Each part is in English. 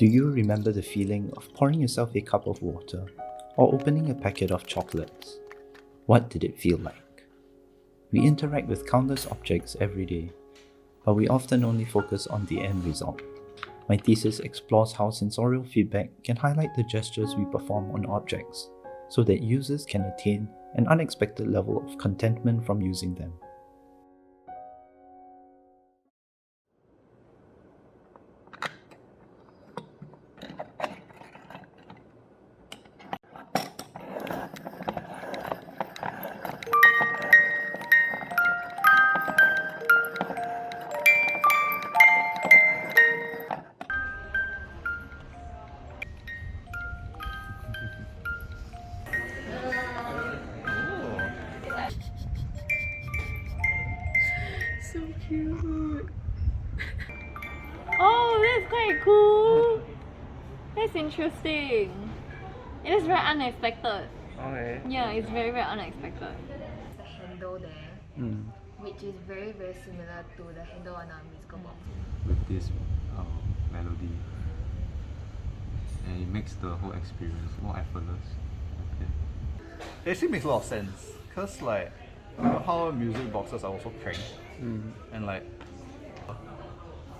Do you remember the feeling of pouring yourself a cup of water or opening a packet of chocolates? What did it feel like? We interact with countless objects every day, but we often only focus on the end result. My thesis explores how sensorial feedback can highlight the gestures we perform on objects, so that users can attain an unexpected level of contentment from using them. So cute. Oh, that's quite cool. That's interesting. It is very unexpected. Okay. Yeah, it's very, very unexpected. The handle there, which is very, very similar to the handle on our musical box. With this melody, and it makes the whole experience more effortless. Okay. It actually makes a lot of sense, because like, you know how music boxes are also cranked, and like,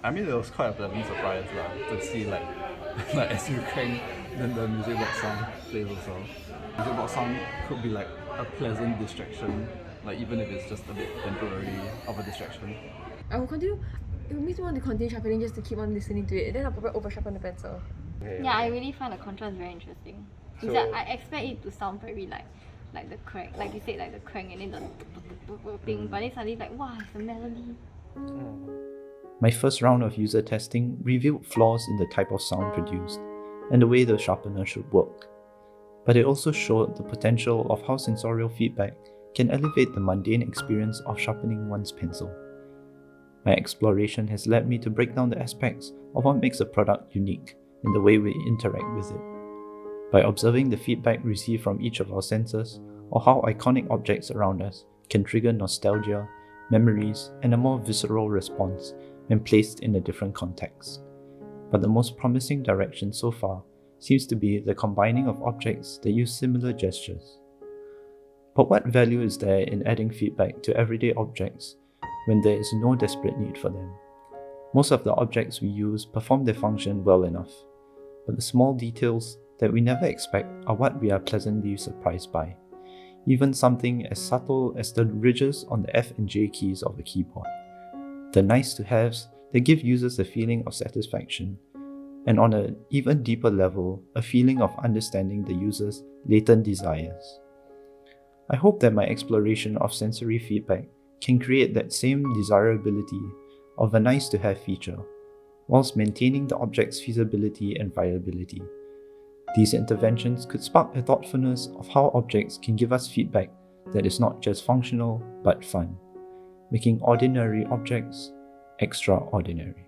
I mean it was quite a pleasant surprise to see like as you crank, then the music box sound plays also. Music box sound could be like a pleasant distraction, like even if it's just a bit temporary of a distraction. I will continue. It makes me want to continue sharpening just to keep on listening to it, and then I'll probably over sharpen the pencil. Yeah, I really find the contrast very interesting. It's So- that I expect it to sound very like the crank, like you said, like the crank and then the thing, but then suddenly like, wow, it's a melody. My first round of user testing revealed flaws in the type of sound produced and the way the sharpener should work. But it also showed the potential of how sensorial feedback can elevate the mundane experience of sharpening one's pencil. My exploration has led me to break down the aspects of what makes a product unique in the way we interact with it. By observing the feedback received from each of our senses, or how iconic objects around us can trigger nostalgia, memories, and a more visceral response when placed in a different context. But the most promising direction so far seems to be the combining of objects that use similar gestures. But what value is there in adding feedback to everyday objects when there is no desperate need for them? Most of the objects we use perform their function well enough, but the small details that we never expect are what we are pleasantly surprised by. Even something as subtle as the ridges on the F and J keys of a keyboard. The nice-to-haves that give users a feeling of satisfaction, and on an even deeper level, a feeling of understanding the user's latent desires. I hope that my exploration of sensory feedback can create that same desirability of a nice-to-have feature, whilst maintaining the object's feasibility and viability. These interventions could spark a thoughtfulness of how objects can give us feedback that is not just functional but fun, making ordinary objects extraordinary.